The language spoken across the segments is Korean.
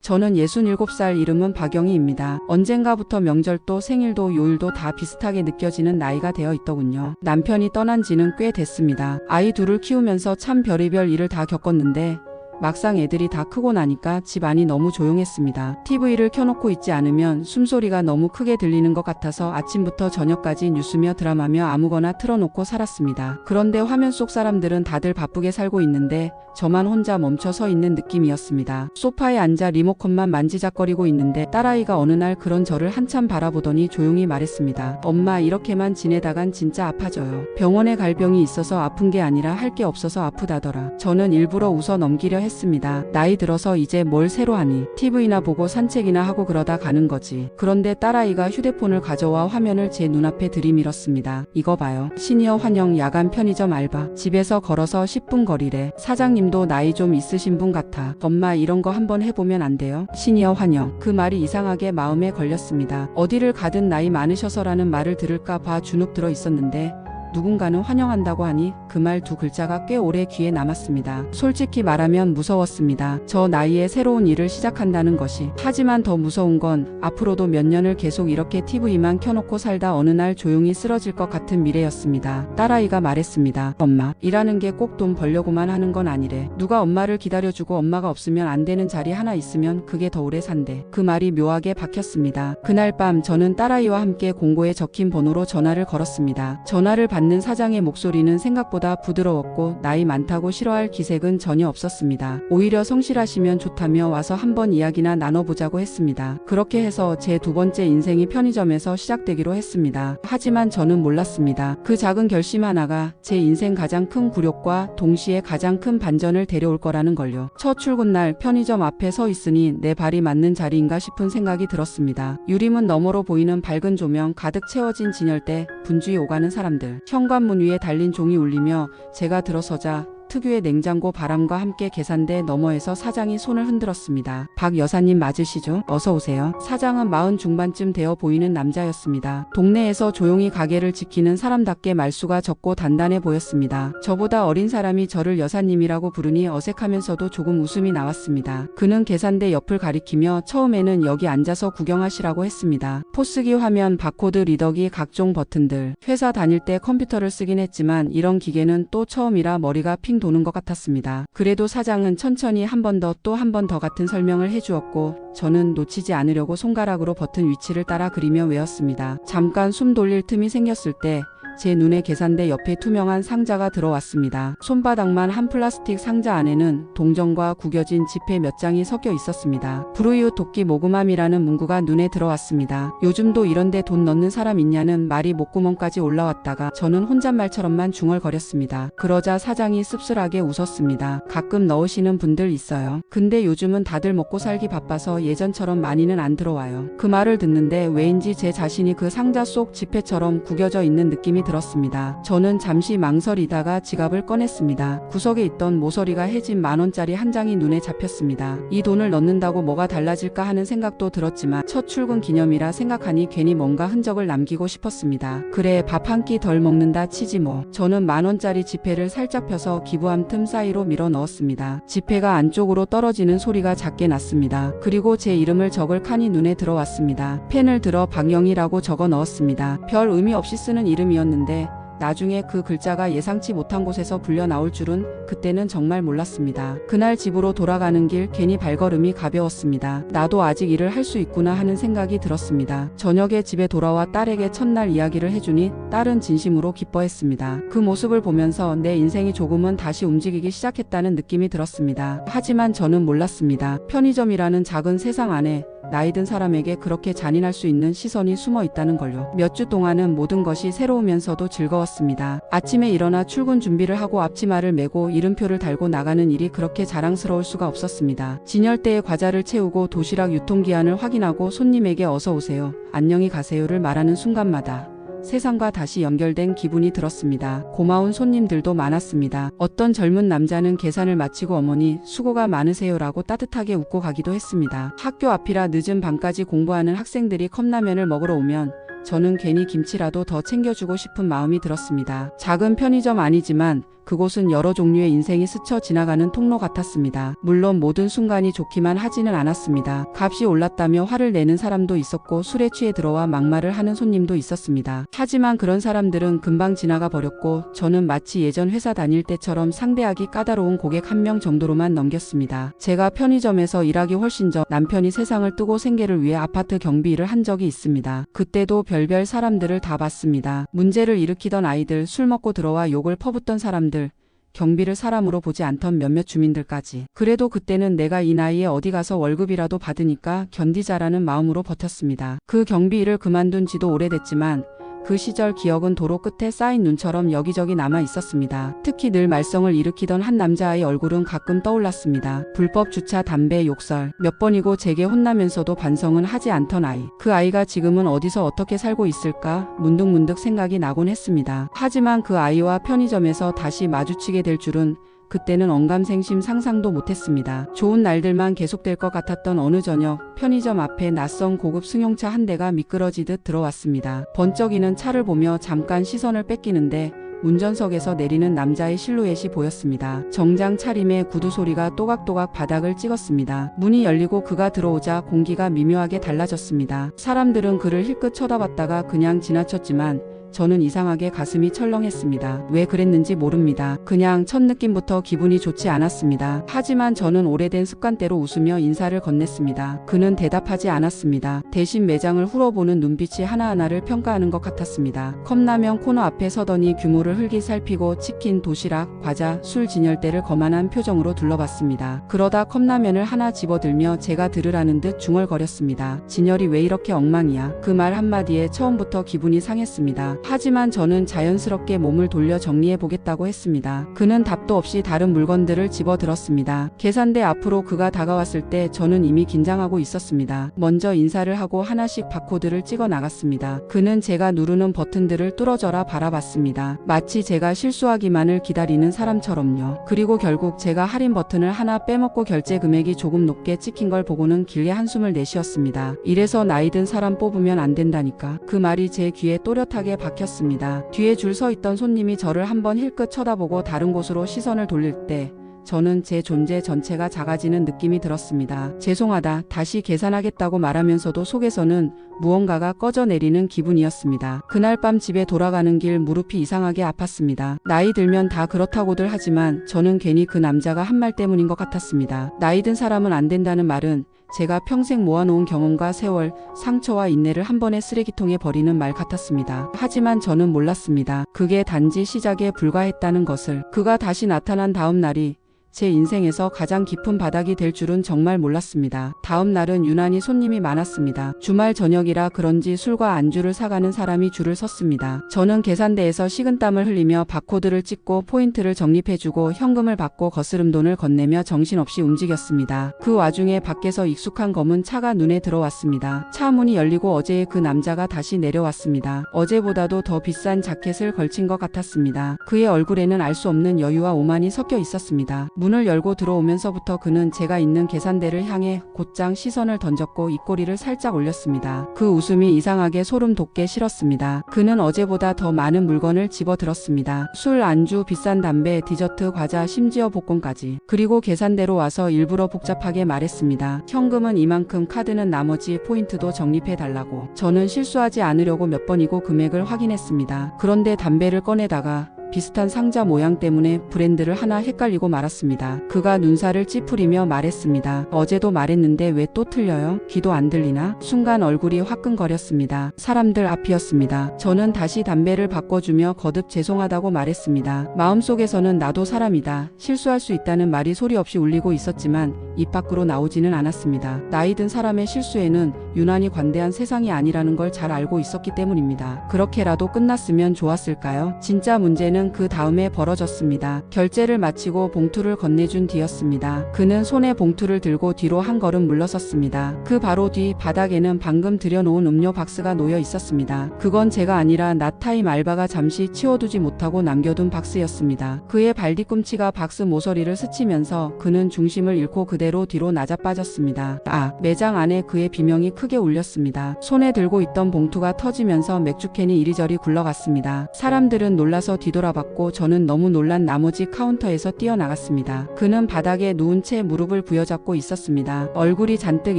저는 67살, 이름은 박영희입니다. 언젠가부터 명절도 생일도 요일도 다 비슷하게 느껴지는 나이가 되어 있더군요. 남편이 떠난 지는 꽤 됐습니다. 아이 둘을 키우면서 참 별의별 일을 다 겪었는데 막상 애들이 다 크고 나니까 집안이 너무 조용했습니다. TV를 켜놓고 있지 않으면 숨소리가 너무 크게 들리는 것 같아서 아침부터 저녁까지 뉴스며 드라마며 아무거나 틀어놓고 살았습니다. 그런데 화면 속 사람들은 다들 바쁘게 살고 있는데 저만 혼자 멈춰 서 있는 느낌이었습니다. 소파에 앉아 리모컨만 만지작거리고 있는데 딸아이가 어느 날 그런 저를 한참 바라보더니 조용히 말했습니다. 엄마, 이렇게만 지내다간 진짜 아파져요. 병원에 갈 병이 있어서 아픈 게 아니라 할 게 없어서 아프다더라. 저는 일부러 웃어 넘기려 했습니다. 나이 들어서 이제 뭘 새로 하니? TV나 보고 산책이나 하고 그러다 가는 거지. 그런데 딸아이가 휴대폰을 가져와 화면을 제 눈앞에 들이밀었습니다. 이거 봐요. 시니어 환영 야간 편의점 알바. 집에서 걸어서 10분 거리래. 사장님도 나이 좀 있으신 분 같아. 엄마, 이런 거 한번 해보면 안 돼요? 시니어 환영. 그 말이 이상하게 마음에 걸렸습니다. 어디를 가든 나이 많으셔서라는 말을 들을까 봐 주눅 들어 있었는데 누군가는 환영한다고 하니 그 말 두 글자가 꽤 오래 귀에 남았습니다. 솔직히 말하면 무서웠습니다. 저 나이에 새로운 일을 시작한다는 것이. 하지만 더 무서운 건 앞으로도 몇 년을 계속 이렇게 TV만 켜놓고 살다 어느 날 조용히 쓰러질 것 같은 미래였습니다. 딸아이가 말했습니다. 엄마, 일하는 게 꼭 돈 벌려고만 하는 건 아니래. 누가 엄마를 기다려주고 엄마가 없으면 안 되는 자리 하나 있으면 그게 더 오래 산대. 그 말이 묘하게 박혔습니다. 그날 밤 저는 딸아이와 함께 공고에 적힌 번호로 전화를 걸었습니다. 전화를 받는 사장의 목소리는 생각보다 부드러웠고 나이 많다고 싫어할 기색은 전혀 없었습니다. 오히려 성실하시면 좋다며 와서 한번 이야기나 나눠보자고 했습니다. 그렇게 해서 제 두 번째 인생이 편의점에서 시작되기로 했습니다. 하지만 저는 몰랐습니다. 그 작은 결심 하나가 제 인생 가장 큰 굴욕과 동시에 가장 큰 반전을 데려올 거라는 걸요. 첫 출근날 편의점 앞에 서 있으니 내 발이 맞는 자리인가 싶은 생각이 들었습니다. 유리문 너머로 보이는 밝은 조명, 가득 채워진 진열대, 분주히 오가는 사람들. 현관문 위에 달린 종이 울리며 제가 들어서자 특유의 냉장고 바람과 함께 계산대 너머에서 사장이 손을 흔들었습니다. 박 여사님 맞으시죠? 어서 오세요. 사장은 40 중반쯤 되어 보이는 남자였습니다. 동네에서 조용히 가게를 지키는 사람답게 말수가 적고 단단해 보였습니다. 저보다 어린 사람이 저를 여사님이라고 부르니 어색하면서도 조금 웃음이 나왔습니다. 그는 계산대 옆을 가리키며 처음에는 여기 앉아서 구경하시라고 했습니다. 포스기 화면, 바코드 리더기, 각종 버튼들. 회사 다닐 때 컴퓨터를 쓰긴 했지만 이런 기계는 또 처음이라 머리가 핑 도는 것 같았습니다. 그래도 사장은 천천히 한 번 더 또 한 번 더 같은 설명을 해주었고 저는 놓치지 않으려고 손가락으로 버튼 위치를 따라 그리며 외웠습니다. 잠깐 숨 돌릴 틈이 생겼을 때 제 눈에 계산대 옆에 투명한 상자가 들어왔습니다. 손바닥만 한 플라스틱 상자 안에는 동전과 구겨진 지폐 몇 장이 섞여 있었습니다. 불우이웃 도끼 모금함이라는 문구가 눈에 들어왔습니다. 요즘도 이런데 돈 넣는 사람 있냐는 말이 목구멍까지 올라왔다가 저는 혼잣말처럼만 중얼거렸습니다. 그러자 사장이 씁쓸하게 웃었습니다. 가끔 넣으시는 분들 있어요. 근데 요즘은 다들 먹고 살기 바빠서 예전처럼 많이는 안 들어와요. 그 말을 듣는데 왜인지 제 자신이 그 상자 속 지폐처럼 구겨져 있는 느낌이 들었습니다. 저는 잠시 망설이다가 지갑을 꺼냈습니다. 구석에 있던 모서리가 해진 10,000원짜리 한 장이 눈에 잡혔습니다. 이 돈을 넣는다고 뭐가 달라질까 하는 생각도 들었지만 첫 출근 기념이라 생각하니 괜히 뭔가 흔적을 남기고 싶었습니다. 그래, 밥 한 끼 덜 먹는다 치지 뭐. 저는 10,000원짜리 지폐를 살짝 펴서 기부함 틈 사이로 밀어 넣었습니다. 지폐가 안쪽으로 떨어지는 소리가 작게 났습니다. 그리고 제 이름을 적을 칸이 눈에 들어왔습니다. 펜을 들어 박영희라고 적어 넣었습니다. 별 의미 없이 쓰는 이름이었는데 나중에 그 글자가 예상치 못한 곳에서 불려 나올 줄은 그때는 정말 몰랐습니다. 그날 집으로 돌아가는 길 괜히 발걸음이 가벼웠습니다. 나도 아직 일을 할 수 있구나 하는 생각이 들었습니다. 저녁에 집에 돌아와 딸에게 첫날 이야기를 해주니 딸은 진심으로 기뻐했습니다. 그 모습을 보면서 내 인생이 조금은 다시 움직이기 시작했다는 느낌이 들었습니다. 하지만 저는 몰랐습니다. 편의점이라는 작은 세상 안에 나이든 사람에게 그렇게 잔인할 수 있는 시선이 숨어 있다는 걸요. 몇 주 동안은 모든 것이 새로우면서도 즐거웠습니다. 아침에 일어나 출근 준비를 하고 앞치마를 메고 이름표를 달고 나가는 일이 그렇게 자랑스러울 수가 없었습니다. 진열대에 과자를 채우고 도시락 유통기한을 확인하고 손님에게 어서 오세요, 안녕히 가세요를 말하는 순간마다 세상과 다시 연결된 기분이 들었습니다. 고마운 손님들도 많았습니다. 어떤 젊은 남자는 계산을 마치고 어머니 수고가 많으세요라고 따뜻하게 웃고 가기도 했습니다. 학교 앞이라 늦은 밤까지 공부하는 학생들이 컵라면을 먹으러 오면 저는 괜히 김치라도 더 챙겨주고 싶은 마음이 들었습니다. 작은 편의점 아니지만 그곳은 여러 종류의 인생이 스쳐 지나가는 통로 같았습니다. 물론 모든 순간이 좋기만 하지는 않았습니다. 값이 올랐다며 화를 내는 사람도 있었고 술에 취해 들어와 막말을 하는 손님도 있었습니다. 하지만 그런 사람들은 금방 지나가 버렸고 저는 마치 예전 회사 다닐 때처럼 상대하기 까다로운 고객 한 명 정도로만 넘겼습니다. 제가 편의점에서 일하기 훨씬 전 남편이 세상을 뜨고 생계를 위해 아파트 경비 일을 한 적이 있습니다. 그때도 별별 사람들을 다 봤습니다. 문제를 일으키던 아이들, 술 먹고 들어와 욕을 퍼붓던 사람들, 경비를 사람으로 보지 않던 몇몇 주민들까지. 그래도 그때는 내가 이 나이에 어디 가서 월급이라도 받으니까 견디자라는 마음으로 버텼습니다. 그 경비 일을 그만둔 지도 오래됐지만 그 시절 기억은 도로 끝에 쌓인 눈처럼 여기저기 남아 있었습니다. 특히 늘 말썽을 일으키던 한 남자아이 얼굴은 가끔 떠올랐습니다. 불법 주차, 담배, 욕설. 몇 번이고 제게 혼나면서도 반성은 하지 않던 아이. 그 아이가 지금은 어디서 어떻게 살고 있을까 문득문득 생각이 나곤 했습니다. 하지만 그 아이와 편의점에서 다시 마주치게 될 줄은 그때는 언감생심 상상도 못했습니다. 좋은 날들만 계속될 것 같았던 어느 저녁, 편의점 앞에 낯선 고급 승용차 한 대가 미끄러지듯 들어왔습니다. 번쩍이는 차를 보며 잠깐 시선을 뺏기는데 운전석에서 내리는 남자의 실루엣이 보였습니다. 정장 차림에 구두 소리가 또각또각 바닥을 찍었습니다. 문이 열리고 그가 들어오자 공기가 미묘하게 달라졌습니다. 사람들은 그를 힐끗 쳐다봤다가 그냥 지나쳤지만 저는 이상하게 가슴이 철렁했습니다. 왜 그랬는지 모릅니다. 그냥 첫 느낌부터 기분이 좋지 않았습니다. 하지만 저는 오래된 습관대로 웃으며 인사를 건넸습니다. 그는 대답하지 않았습니다. 대신 매장을 훑어보는 눈빛이 하나하나를 평가하는 것 같았습니다. 컵라면 코너 앞에 서더니 규모를 흘기살피고 치킨, 도시락, 과자, 술 진열대를 거만한 표정으로 둘러봤습니다. 그러다 컵라면을 하나 집어들며 제가 들으라는 듯 중얼거렸습니다. 진열이 왜 이렇게 엉망이야? 그 말 한마디에 처음부터 기분이 상했습니다. 하지만 저는 자연스럽게 몸을 돌려 정리해보겠다고 했습니다. 그는 답도 없이 다른 물건들을 집어들었습니다. 계산대 앞으로 그가 다가왔을 때 저는 이미 긴장하고 있었습니다. 먼저 인사를 하고 하나씩 바코드를 찍어 나갔습니다. 그는 제가 누르는 버튼들을 뚫어져라 바라봤습니다. 마치 제가 실수하기만을 기다리는 사람처럼요. 그리고 결국 제가 할인 버튼을 하나 빼먹고 결제 금액이 조금 높게 찍힌 걸 보고는 길게 한숨을 내쉬었습니다. 이래서 나이든 사람 뽑으면 안 된다니까. 그 말이 제 귀에 또렷하게 박혔습니다. 뒤에 줄 서 있던 손님이 저를 한번 힐끗 쳐다보고 다른 곳으로 시선을 돌릴 때 저는 제 존재 전체가 작아지는 느낌이 들었습니다. 죄송하다, 다시 계산하겠다고 말하면서도 속에서는 무언가가 꺼져내리는 기분이었습니다. 그날 밤 집에 돌아가는 길 무릎이 이상하게 아팠습니다. 나이 들면 다 그렇다고들 하지만 저는 괜히 그 남자가 한 말 때문인 것 같았습니다. 나이 든 사람은 안 된다는 말은 제가 평생 모아놓은 경험과 세월, 상처와 인내를 한 번에 쓰레기통에 버리는 말 같았습니다. 하지만 저는 몰랐습니다. 그게 단지 시작에 불과했다는 것을. 그가 다시 나타난 다음 날이 제 인생에서 가장 깊은 바닥이 될 줄은 정말 몰랐습니다. 다음 날은 유난히 손님이 많았습니다. 주말 저녁이라 그런지 술과 안주를 사가는 사람이 줄을 섰습니다. 저는 계산대에서 식은땀을 흘리며 바코드를 찍고 포인트를 적립해주고 현금을 받고 거스름돈을 건네며 정신없이 움직였습니다. 그 와중에 밖에서 익숙한 검은 차가 눈에 들어왔습니다. 차 문이 열리고 어제의 그 남자가 다시 내려왔습니다. 어제보다도 더 비싼 자켓을 걸친 것 같았습니다. 그의 얼굴에는 알 수 없는 여유와 오만이 섞여 있었습니다. 문을 열고 들어오면서부터 그는 제가 있는 계산대를 향해 곧장 시선을 던졌고 입꼬리를 살짝 올렸습니다. 그 웃음이 이상하게 소름 돋게 싫었습니다. 그는 어제보다 더 많은 물건을 집어들었습니다. 술, 안주, 비싼 담배, 디저트, 과자, 심지어 복권까지. 그리고 계산대로 와서 일부러 복잡하게 말했습니다. 현금은 이만큼, 카드는 나머지, 포인트도 적립해달라고. 저는 실수하지 않으려고 몇 번이고 금액을 확인했습니다. 그런데 담배를 꺼내다가 비슷한 상자 모양 때문에 브랜드를 하나 헷갈리고 말았습니다. 그가 눈살을 찌푸리며 말했습니다. 어제도 말했는데 왜 또 틀려요? 귀도 안 들리나? 순간 얼굴이 화끈거렸습니다. 사람들 앞이었습니다. 저는 다시 담배를 바꿔주며 거듭 죄송하다고 말했습니다. 마음속에서는 나도 사람이다, 실수할 수 있다는 말이 소리 없이 울리고 있었지만 입 밖으로 나오지는 않았습니다. 나이 든 사람의 실수에는 유난히 관대한 세상이 아니라는 걸 잘 알고 있었기 때문입니다. 그렇게라도 끝났으면 좋았을까요? 진짜 문제는 그 다음에 벌어졌습니다. 결제를 마치고 봉투를 건네준 뒤였습니다. 그는 손에 봉투를 들고 뒤로 한 걸음 물러섰습니다. 그 바로 뒤 바닥에는 방금 들여놓은 음료 박스가 놓여 있었습니다. 그건 제가 아니라 나타임 알바가 잠시 치워두지 못하고 남겨둔 박스였습니다. 그의 발뒤꿈치가 박스 모서리를 스치면서 그는 중심을 잃고 그대로 뒤로 나자빠졌습니다. 매장 안에 그의 비명이 크게 울렸습니다. 손에 들고 있던 봉투가 터지면서 맥주캔이 이리저리 굴러갔습니다. 사람들은 놀라서 뒤돌아 알아봤고 저는 너무 놀란 나머지 카운터에서 뛰어나갔습니다. 그는 바닥에 누운 채 무릎을 부여잡고 있었습니다. 얼굴이 잔뜩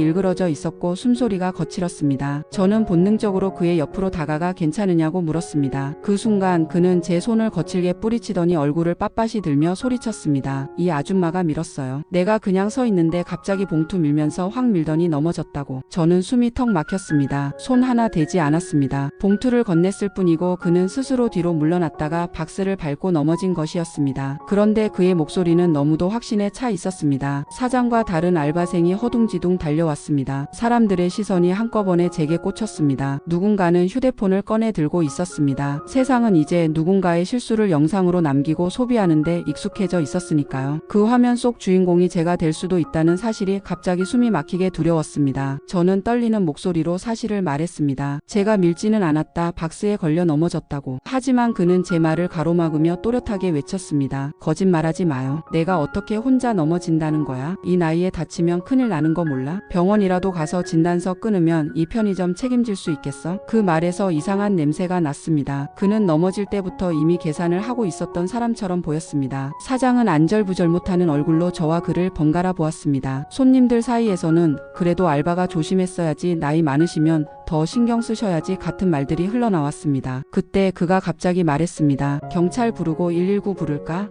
일그러져 있었고 숨소리가 거칠었습니다. 저는 본능적으로 그의 옆으로 다가가 괜찮으냐고 물었습니다. 그 순간 그는 제 손을 거칠게 뿌리치더니 얼굴을 빳빳이 들며 소리쳤습니다. 이 아줌마가 밀었어요. 내가 그냥 서 있는데 갑자기 봉투 밀면서 확 밀더니 넘어졌다고. 저는 숨이 턱 막혔습니다. 손 하나 대지 않았습니다. 봉투를 건넸을 뿐이고 그는 스스로 뒤로 물러났다가 박스를 밟고 넘어진 것이었습니다. 그런데 그의 목소리는 너무도 확신에 차 있었습니다. 사장과 다른 알바생이 허둥지둥 달려왔습니다. 사람들의 시선이 한꺼번에 제게 꽂혔습니다. 누군가는 휴대폰을 꺼내 들고 있었습니다. 세상은 이제 누군가의 실수를 영상으로 남기고 소비하는데 익숙해져 있었으니까요. 그 화면 속 주인공이 제가 될 수도 있다는 사실이 갑자기 숨이 막히게 두려웠습니다. 저는 떨리는 목소리로 사실을 말했습니다. 제가 밀지는 않았다. 박스에 걸려 넘어졌다고. 하지만 그는 제 말을 가로막으며 또렷하게 외쳤습니다. 거짓말하지 마요. 내가 어떻게 혼자 넘어진다는 거야? 이 나이에 다치면 큰일 나는 거 몰라? 병원이라도 가서 진단서 끊으면 이 편의점 책임질 수 있겠어? 그 말에서 이상한 냄새가 났습니다. 그는 넘어질 때부터 이미 계산을 하고 있었던 사람처럼 보였습니다. 사장은 안절부절 못하는 얼굴로 저와 그를 번갈아 보았습니다. 손님들 사이에서는 그래도 알바가 조심했어야지, 나이 많으시면 더 신경 쓰셔야지 같은 말들이 흘러나왔습니다. 그때 그가 갑자기 말했습니다. 경찰 부르고 119 부를까?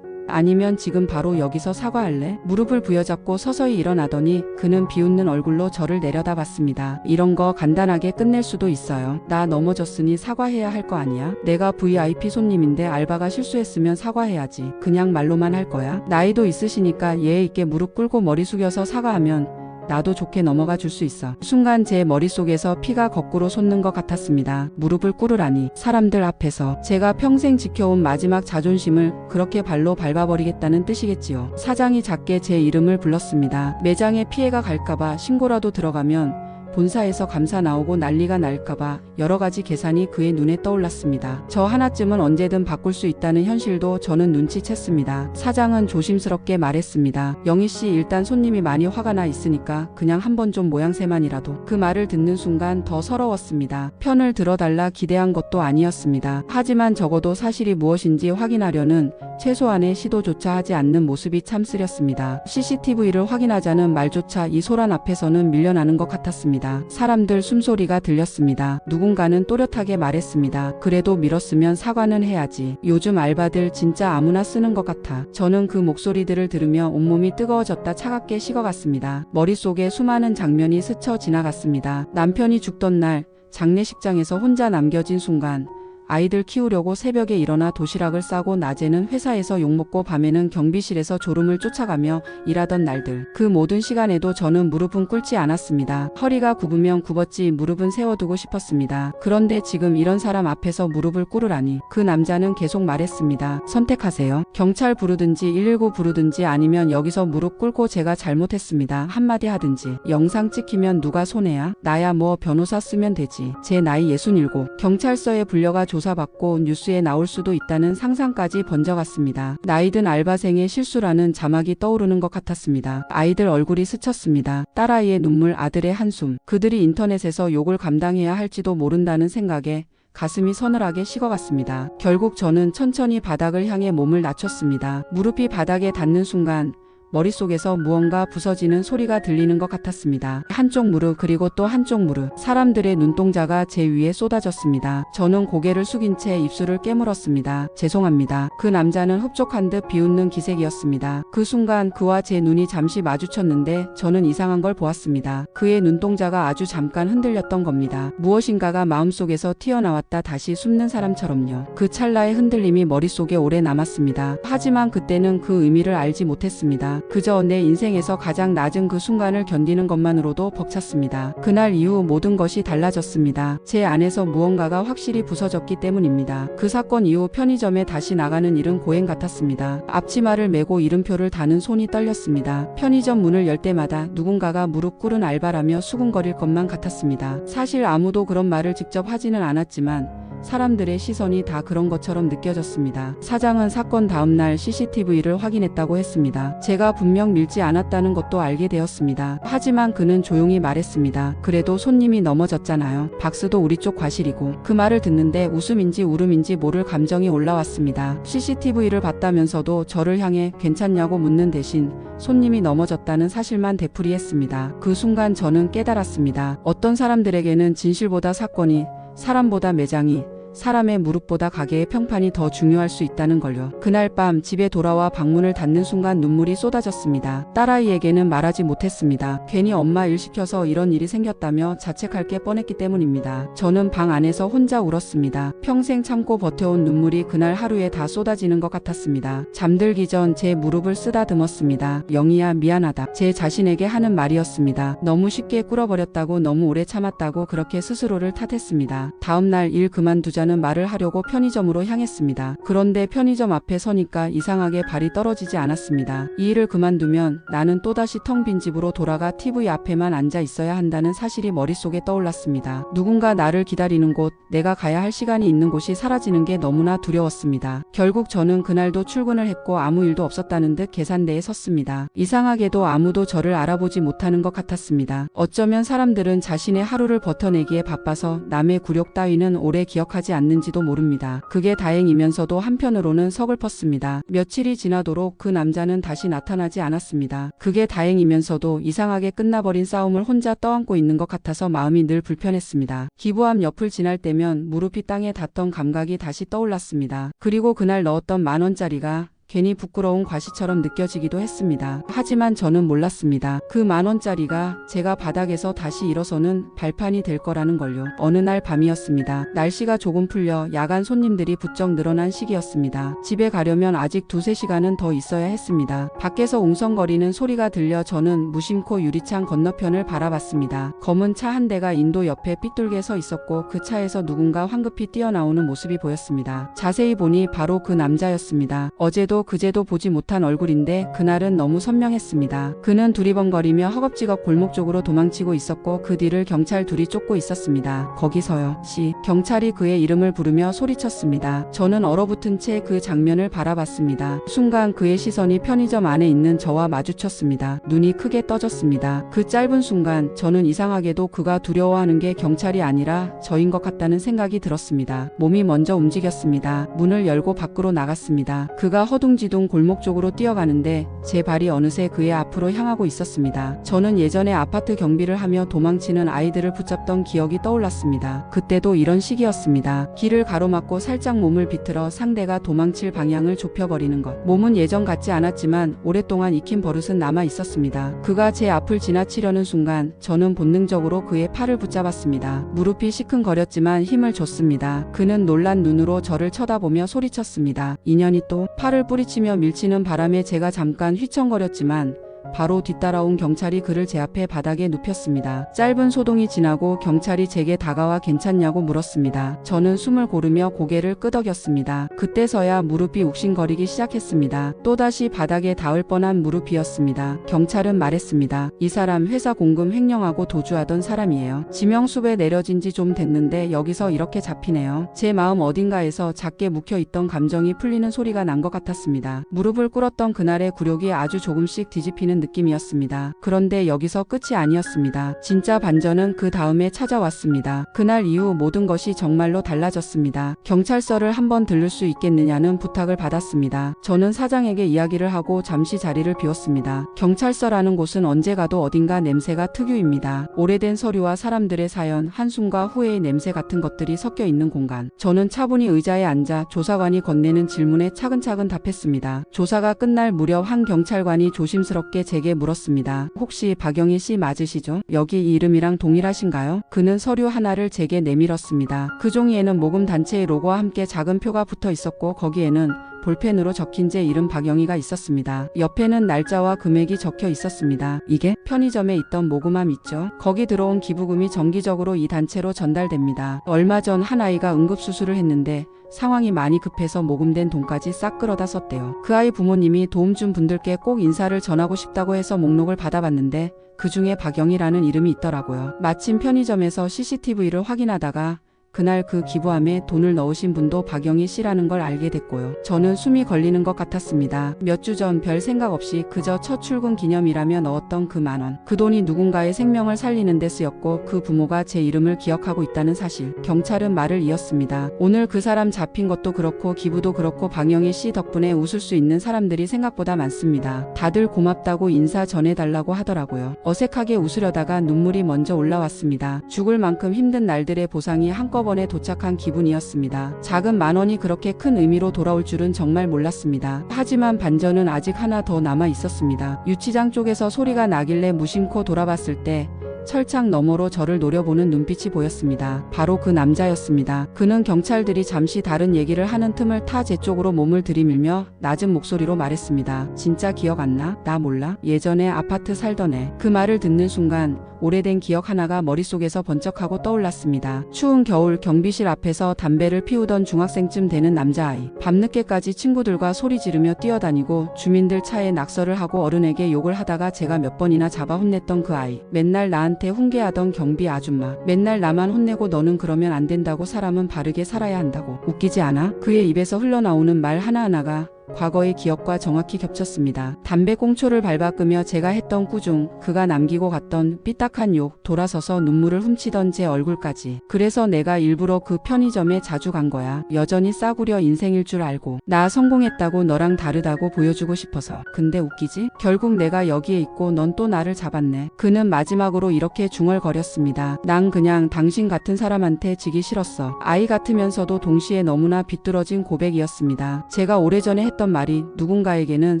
아니면 지금 바로 여기서 사과할래? 무릎을 부여잡고 서서히 일어나더니 그는 비웃는 얼굴로 저를 내려다봤습니다. 이런 거 간단하게 끝낼 수도 있어요. 나 넘어졌으니 사과해야 할 거 아니야? 내가 VIP 손님인데 알바가 실수했으면 사과해야지. 그냥 말로만 할 거야? 나이도 있으시니까 예의 있게 무릎 꿇고 머리 숙여서 사과하면 나도 좋게 넘어가 줄 수 있어. 순간 제 머릿속에서 피가 거꾸로 솟는 것 같았습니다. 무릎을 꿇으라니. 사람들 앞에서 제가 평생 지켜온 마지막 자존심을 그렇게 발로 밟아버리겠다는 뜻이겠지요. 사장이 작게 제 이름을 불렀습니다. 매장에 피해가 갈까봐 신고라도 들어가면 본사에서 감사 나오고 난리가 날까봐 여러 가지 계산이 그의 눈에 떠올랐습니다. 저 하나쯤은 언제든 바꿀 수 있다는 현실도 저는 눈치챘습니다. 사장은 조심스럽게 말했습니다. 영희씨, 일단 손님이 많이 화가 나 있으니까 그냥 한번 좀 모양새만이라도. 그 말을 듣는 순간 더 서러웠습니다. 편을 들어달라 기대한 것도 아니었습니다. 하지만 적어도 사실이 무엇인지 확인하려는 최소한의 시도조차 하지 않는 모습이 참 쓰렸습니다. CCTV를 확인하자는 말조차 이 소란 앞에서는 밀려나는 것 같았습니다. 사람들 숨소리가 들렸습니다. 누군가는 또렷하게 말했습니다. 그래도 밀었으면 사과는 해야지. 요즘 알바들 진짜 아무나 쓰는 것 같아. 저는 그 목소리들을 들으며 온몸이 뜨거워졌다 차갑게 식어갔습니다. 머릿속에 수많은 장면이 스쳐 지나갔습니다. 남편이 죽던 날 장례식장에서 혼자 남겨진 순간, 아이들 키우려고 새벽에 일어나 도시락을 싸고 낮에는 회사에서 욕먹고 밤에는 경비실에서 졸음을 쫓아가며 일하던 날들. 그 모든 시간에도 저는 무릎은 꿇지 않았습니다. 허리가 굽으면 굽었지 무릎은 세워두고 싶었습니다. 그런데 지금 이런 사람 앞에서 무릎을 꿇으라니. 그 남자는 계속 말했습니다. 선택하세요. 경찰 부르든지 119 부르든지 아니면 여기서 무릎 꿇고 제가 잘못했습니다 한마디 하든지. 영상 찍히면 누가 손해야? 나야 뭐 변호사 쓰면 되지. 제 나이 67. 경찰서에 불려가 조사받고 뉴스에 나올 수도 있다는 상상까지 번져갔습니다. 나이든 알바생의 실수라는 자막이 떠오르는 것 같았습니다. 아이들 얼굴이 스쳤습니다. 딸아이의 눈물, 아들의 한숨. 그들이 인터넷에서 욕을 감당해야 할지도 모른다는 생각에 가슴이 서늘하게 식어갔습니다. 결국 저는 천천히 바닥을 향해 몸을 낮췄습니다. 무릎이 바닥에 닿는 순간 머릿속에서 무언가 부서지는 소리가 들리는 것 같았습니다. 한쪽 무릎 그리고 또 한쪽 무릎. 사람들의 눈동자가 제 위에 쏟아졌습니다. 저는 고개를 숙인 채 입술을 깨물었습니다. 죄송합니다. 그 남자는 흡족한 듯 비웃는 기색이었습니다. 그 순간 그와 제 눈이 잠시 마주쳤는데 저는 이상한 걸 보았습니다. 그의 눈동자가 아주 잠깐 흔들렸던 겁니다. 무엇인가가 마음속에서 튀어나왔다 다시 숨는 사람처럼요. 그 찰나의 흔들림이 머릿속에 오래 남았습니다. 하지만 그때는 그 의미를 알지 못했습니다. 그저 내 인생에서 가장 낮은 그 순간을 견디는 것만으로도 벅찼습니다. 그날 이후 모든 것이 달라졌습니다. 제 안에서 무언가가 확실히 부서졌기 때문입니다. 그 사건 이후 편의점에 다시 나가는 일은 고행 같았습니다. 앞치마를 메고 이름표를 다는 손이 떨렸습니다. 편의점 문을 열 때마다 누군가가 무릎 꿇은 알바라며 수군거릴 것만 같았습니다. 사실 아무도 그런 말을 직접 하지는 않았지만 사람들의 시선이 다 그런 것처럼 느껴졌습니다. 사장은 사건 다음날 CCTV를 확인했다고 했습니다. 제가 분명 밀지 않았다는 것도 알게 되었습니다. 하지만 그는 조용히 말했습니다. 그래도 손님이 넘어졌잖아요. 박스도 우리 쪽 과실이고. 그 말을 듣는데 웃음인지 울음인지 모를 감정이 올라왔습니다. CCTV를 봤다면서도 저를 향해 괜찮냐고 묻는 대신 손님이 넘어졌다는 사실만 되풀이했습니다. 그 순간 저는 깨달았습니다. 어떤 사람들에게는 진실보다 사건이, 사람보다 매장이, 사람의 무릎보다 가게의 평판이 더 중요할 수 있다는 걸요. 그날 밤 집에 돌아와 방문을 닫는 순간 눈물이 쏟아졌습니다. 딸아이에게는 말하지 못했습니다. 괜히 엄마 일 시켜서 이런 일이 생겼다며 자책할 게 뻔했기 때문입니다. 저는 방 안에서 혼자 울었습니다. 평생 참고 버텨온 눈물이 그날 하루에 다 쏟아지는 것 같았습니다. 잠들기 전 제 무릎을 쓰다듬었습니다. 영희야, 미안하다. 제 자신에게 하는 말이었습니다. 너무 쉽게 꿇어버렸다고, 너무 오래 참았다고 그렇게 스스로를 탓했습니다. 다음날 일 그만두자는 말을 하려고 편의점으로 향했습니다. 그런데 편의점 앞에 서니까 이상하게 발이 떨어지지 않았습니다. 이 일을 그만두면 나는 또다시 텅 빈 집으로 돌아가 TV 앞에만 앉아 있어야 한다는 사실이 머릿속에 떠올랐습니다. 누군가 나를 기다리는 곳, 내가 가야 할 시간이 있는 곳이 사라지는 게 너무나 두려웠습니다. 결국 저는 그날도 출근을 했고 아무 일도 없었다는 듯 계산대에 섰습니다. 이상하게도 아무도 저를 알아보지 못하는 것 같았습니다. 어쩌면 사람들은 자신의 하루를 버텨내기에 바빠서 남의 굴욕 따위는 오래 기억하지 않는지도 모릅니다. 그게 다행이면서도 한편으로는 서글펐습니다. 며칠이 지나도록 그 남자는 다시 나타나지 않았습니다. 그게 다행이면서도 이상하게 끝나버린 싸움을 혼자 떠안고 있는 것 같아서 마음이 늘 불편했습니다. 기부암 옆을 지날 때면 무릎이 땅에 닿던 감각이 다시 떠올랐습니다. 그리고 그날 넣었던 10,000원짜리가 괜히 부끄러운 과시처럼 느껴지기도 했습니다. 하지만 저는 몰랐습니다. 그 10,000원짜리가 제가 바닥에서 다시 일어서는 발판이 될 거라는 걸요. 어느 날 밤이었습니다. 날씨가 조금 풀려 야간 손님들이 부쩍 늘어난 시기였습니다. 집에 가려면 아직 2-3시간은 더 있어야 했습니다. 밖에서 웅성거리는 소리가 들려 저는 무심코 유리창 건너편을 바라봤습니다. 검은 차 한 대가 인도 옆에 삐뚤게 서 있었고 그 차에서 누군가 황급히 뛰어나오는 모습이 보였습니다. 자세히 보니 바로 그 남자였습니다. 어제도 그제도 보지 못한 얼굴인데 그날은 너무 선명했습니다. 그는 두리번거리며 허겁지겁 골목 쪽으로 도망치고 있었고 그 뒤를 경찰 둘이 쫓고 있었습니다. 거기서요. 경찰이 그의 이름을 부르며 소리쳤습니다. 저는 얼어붙은 채 그 장면을 바라봤습니다. 순간 그의 시선이 편의점 안에 있는 저와 마주쳤습니다. 눈이 크게 떠졌습니다. 그 짧은 순간 저는 이상하게도 그가 두려워하는 게 경찰이 아니라 저인 것 같다는 생각이 들었습니다. 몸이 먼저 움직였습니다. 문을 열고 밖으로 나갔습니다. 그가 허둥지둥 골목 쪽으로 뛰어가는데 제 발이 어느새 그의 앞으로 향하고 있었습니다. 저는 예전에 아파트 경비를 하며 도망치는 아이들을 붙잡던 기억이 떠올랐습니다. 그때도 이런 시기였습니다. 길을 가로막고 살짝 몸을 비틀어 상대가 도망칠 방향을 좁혀버리는 것. 몸은 예전 같지 않았지만 오랫동안 익힌 버릇은 남아 있었습니다. 그가 제 앞을 지나치려는 순간 저는 본능적으로 그의 팔을 붙잡았습니다. 무릎이 시큰거렸지만 힘을 줬습니다. 그는 놀란 눈으로 저를 쳐다보며 소리쳤습니다. 인연이 또. 팔을 뿌리치며 밀치는 바람에 제가 잠깐 휘청거렸지만 바로 뒤따라온 경찰이 그를 제 앞에 바닥에 눕혔습니다. 짧은 소동이 지나고 경찰이 제게 다가와 괜찮냐고 물었습니다. 저는 숨을 고르며 고개를 끄덕였습니다. 그때서야 무릎이 욱신거리기 시작했습니다. 또다시 바닥에 닿을 뻔한 무릎이었습니다. 경찰은 말했습니다. 이 사람 회사 공금 횡령하고 도주하던 사람이에요. 지명수배 내려진 지 좀 됐는데 여기서 이렇게 잡히네요. 제 마음 어딘가에서 작게 묵혀있던 감정이 풀리는 소리가 난 것 같았습니다. 무릎을 꿇었던 그날의 굴욕이 아주 조금씩 뒤집히는 느낌이었습니다. 그런데 여기서 끝이 아니었습니다. 진짜 반전은 그 다음에 찾아왔습니다. 그날 이후 모든 것이 정말로 달라졌습니다. 경찰서를 한번 들를 수 있겠느냐는 부탁을 받았습니다. 저는 사장에게 이야기를 하고 잠시 자리를 비웠습니다. 경찰서라는 곳은 언제 가도 어딘가 냄새가 특유입니다. 오래된 서류와 사람들의 사연, 한숨과 후회의 냄새 같은 것들이 섞여 있는 공간. 저는 차분히 의자에 앉아 조사관이 건네는 질문에 차근차근 답했습니다. 조사가 끝날 무렵 한 경찰관이 조심스럽게 제게 물었습니다. 혹시 박영희 씨 맞으시죠? 여기 이 이름이랑 동일하신가요? 그는 서류 하나를 제게 내밀었습니다. 그 종이에는 모금 단체의 로고와 함께 작은 표가 붙어 있었고 거기에는 볼펜으로 적힌 제 이름 박영희가 있었습니다. 옆에는 날짜와 금액이 적혀 있었습니다. 이게 편의점에 있던 모금함 있죠? 거기 들어온 기부금이 정기적으로 이 단체로 전달됩니다. 얼마 전 한 아이가 응급수술을 했는데 상황이 많이 급해서 모금된 돈까지 싹 끌어다 썼대요. 그 아이 부모님이 도움 준 분들께 꼭 인사를 전하고 싶다고 해서 목록을 받아봤는데 그 중에 박영희라는 이름이 있더라고요. 마침 편의점에서 CCTV를 확인하다가 그날 그 기부함에 돈을 넣으신 분도 박영희 씨라는 걸 알게 됐고요. 저는 숨이 걸리는 것 같았습니다. 몇 주 전 별 생각 없이 그저 첫 출근 기념이라며 넣었던 그 10,000원. 그 돈이 누군가의 생명을 살리는 데 쓰였고 그 부모가 제 이름을 기억하고 있다는 사실. 경찰은 말을 이었습니다. 오늘 그 사람 잡힌 것도 그렇고 기부도 그렇고 박영희 씨 덕분에 웃을 수 있는 사람들이 생각보다 많습니다. 다들 고맙다고 인사 전해달라고 하더라고요. 어색하게 웃으려다가 눈물이 먼저 올라왔습니다. 죽을 만큼 힘든 날들의 보상이 한꺼번에 도착한 기분이었습니다. 작은 10,000원이 그렇게 큰 의미로 돌아올 줄은 정말 몰랐습니다. 하지만 반전은 아직 하나 더 남아 있었습니다. 유치장 쪽에서 소리가 나길래 무심코 돌아봤을 때 철창 너머로 저를 노려보는 눈빛이 보였습니다. 바로 그 남자였습니다. 그는 경찰들이 잠시 다른 얘기를 하는 틈을 타 제 쪽으로 몸을 들이밀며 낮은 목소리로 말했습니다. 진짜 기억 안 나? 나 몰라? 예전에 아파트 살던 애. 그 말을 듣는 순간 오래된 기억 하나가 머릿속에서 번쩍하고 떠올랐습니다. 추운 겨울 경비실 앞에서 담배를 피우던 중학생쯤 되는 남자아이. 밤늦게까지 친구들과 소리 지르며 뛰어다니고 주민들 차에 낙서를 하고 어른에게 욕을 하다가 제가 몇 번이나 잡아 혼냈던 그 아이. 맨날 나한테 훈계하던 경비 아줌마. 맨날 나만 혼내고 너는 그러면 안 된다고 사람은 바르게 살아야 한다고. 웃기지 않아? 그의 입에서 흘러나오는 말 하나하나가 과거의 기억과 정확히 겹쳤습니다. 담배 꽁초를 밟아 끄며 제가 했던 꾸중, 그가 남기고 갔던 삐딱한 욕, 돌아서서 눈물을 훔치던 제 얼굴까지. 그래서 내가 일부러 그 편의점에 자주 간 거야. 여전히 싸구려 인생일 줄 알고. 나 성공했다고 너랑 다르다고 보여주고 싶어서. 근데 웃기지? 결국 내가 여기에 있고 넌 또 나를 잡았네. 그는 마지막으로 이렇게 중얼거렸습니다. 난 그냥 당신 같은 사람한테 지기 싫었어. 아이 같으면서도 동시에 너무나 비뚤어진 고백이었습니다. 제가 오래전에 했던 말이 누군가에게는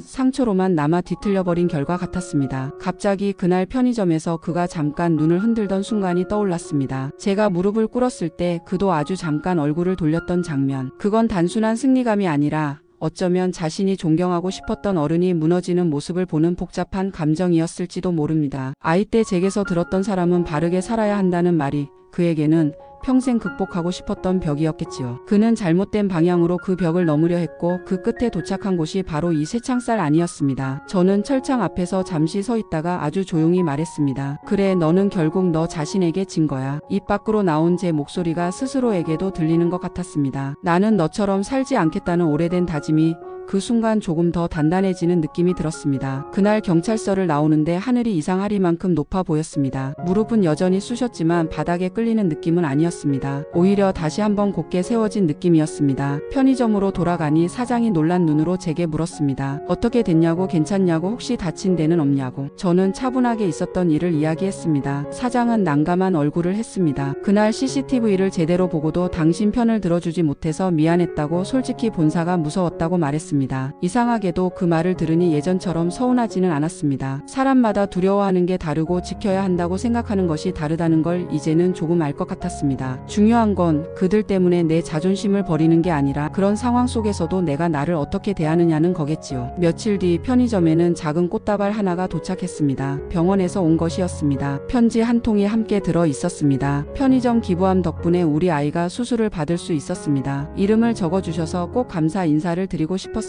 상처로만 남아 뒤틀려버린 결과 같았습니다. 갑자기 그날 편의점에서 그가 잠깐 눈을 흔들던 순간이 떠올랐습니다. 제가 무릎을 꿇었을 때 그도 아주 잠깐 얼굴을 돌렸던 장면. 그건 단순한 승리감이 아니라 어쩌면 자신이 존경하고 싶었던 어른이 무너지는 모습을 보는 복잡한 감정이었을지도 모릅니다. 아이 때 제게서 들었던 사람은 바르게 살아야 한다는 말이 그에게는 평생 극복하고 싶었던 벽이었겠지요. 그는 잘못된 방향으로 그 벽을 넘으려 했고 그 끝에 도착한 곳이 바로 이 쇠창살 안이었습니다. 저는 철창 앞에서 잠시 서 있다가 아주 조용히 말했습니다. 그래, 너는 결국 너 자신에게 진 거야. 입 밖으로 나온 제 목소리가 스스로에게도 들리는 것 같았습니다. 나는 너처럼 살지 않겠다는 오래된 다짐이 그 순간 조금 더 단단해지는 느낌이 들었습니다. 그날 경찰서를 나오는데 하늘이 이상하리만큼 높아 보였습니다. 무릎은 여전히 쑤셨지만 바닥에 끌리는 느낌은 아니었습니다. 오히려 다시 한번 곧게 세워진 느낌이었습니다. 편의점으로 돌아가니 사장이 놀란 눈으로 제게 물었습니다. 어떻게 됐냐고, 괜찮냐고, 혹시 다친 데는 없냐고. 저는 차분하게 있었던 일을 이야기했습니다. 사장은 난감한 얼굴을 했습니다. 그날 CCTV를 제대로 보고도 당신 편을 들어주지 못해서 미안했다고, 솔직히 본사가 무서웠다고 말했습니다. 이상하게도 그 말을 들으니 예전처럼 서운하지는 않았습니다. 사람마다 두려워하는 게 다르고 지켜야 한다고 생각하는 것이 다르다는 걸 이제는 조금 알 것 같았습니다. 중요한 건 그들 때문에 내 자존심을 버리는 게 아니라 그런 상황 속에서도 내가 나를 어떻게 대하느냐는 거겠지요. 며칠 뒤 편의점에는 작은 꽃다발 하나가 도착했습니다. 병원에서 온 것이었습니다. 편지 한 통이 함께 들어 있었습니다. 편의점 기부함 덕분에 우리 아이가 수술을 받을 수 있었습니다. 이름을 적어주셔서 꼭 감사 인사를 드리고 싶었습니다.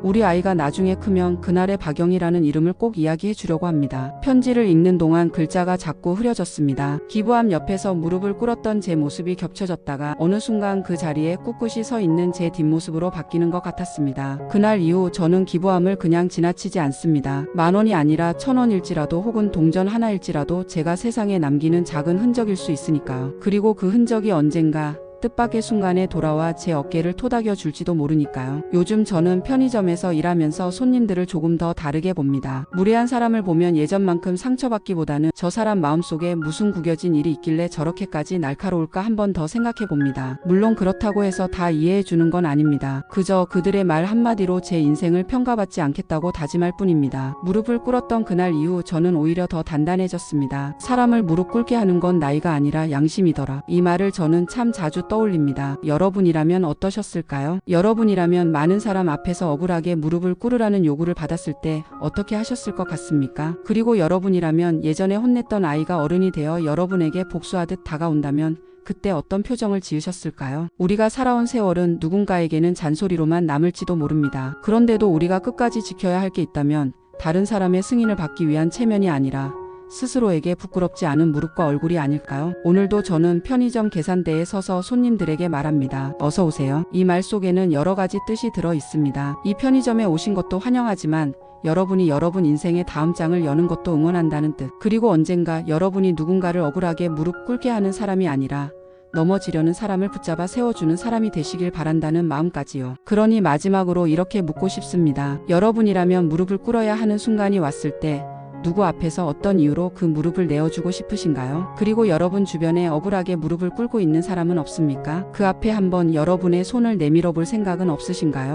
우리 아이가 나중에 크면 그날의 박영희라는 이름을 꼭 이야기해 주려고 합니다. 편지를 읽는 동안 글자가 자꾸 흐려졌습니다. 기부함 옆에서 무릎을 꿇었던 제 모습이 겹쳐졌다가 어느 순간 그 자리에 꿋꿋이 서 있는 제 뒷모습으로 바뀌는 것 같았습니다. 그날 이후 저는 기부함을 그냥 지나치지 않습니다. 10,000원이 아니라 1,000원일지라도 혹은 동전 하나일지라도 제가 세상에 남기는 작은 흔적일 수 있으니까요. 그리고 그 흔적이 언젠가 뜻밖의 순간에 돌아와 제 어깨를 토닥여 줄지도 모르니까요. 요즘 저는 편의점에서 일하면서 손님들을 조금 더 다르게 봅니다. 무례한 사람을 보면 예전만큼 상처받기보다는 저 사람 마음속에 무슨 구겨진 일이 있길래 저렇게까지 날카로울까 한 번 더 생각해 봅니다. 물론 그렇다고 해서 다 이해해 주는 건 아닙니다. 그저 그들의 말 한마디로 제 인생을 평가받지 않겠다고 다짐할 뿐입니다. 무릎을 꿇었던 그날 이후 저는 오히려 더 단단해졌습니다. 사람을 무릎 꿇게 하는 건 나이가 아니라 양심이더라. 이 말을 저는 참 자주 떠올립니다. 여러분이라면 어떠셨을까요? 여러분이라면 많은 사람 앞에서 억울하게 무릎을 꿇으라는 요구를 받았을 때 어떻게 하셨을 것 같습니까? 그리고 여러분이라면 예전에 혼냈던 아이가 어른이 되어 여러분에게 복수하듯 다가온다면 그때 어떤 표정을 지으셨을까요? 우리가 살아온 세월은 누군가에게는 잔소리로만 남을지도 모릅니다. 그런데도 우리가 끝까지 지켜야 할 게 있다면 다른 사람의 승인을 받기 위한 체면이 아니라 스스로에게 부끄럽지 않은 무릎과 얼굴이 아닐까요? 오늘도 저는 편의점 계산대에 서서 손님들에게 말합니다. 어서 오세요. 이 말 속에는 여러 가지 뜻이 들어 있습니다. 이 편의점에 오신 것도 환영하지만 여러분이 여러분 인생의 다음 장을 여는 것도 응원한다는 뜻. 그리고 언젠가 여러분이 누군가를 억울하게 무릎 꿇게 하는 사람이 아니라 넘어지려는 사람을 붙잡아 세워주는 사람이 되시길 바란다는 마음까지요. 그러니 마지막으로 이렇게 묻고 싶습니다. 여러분이라면 무릎을 꿇어야 하는 순간이 왔을 때 누구 앞에서 어떤 이유로 그 무릎을 내어주고 싶으신가요? 그리고 여러분 주변에 억울하게 무릎을 꿇고 있는 사람은 없습니까? 그 앞에 한번 여러분의 손을 내밀어 볼 생각은 없으신가요?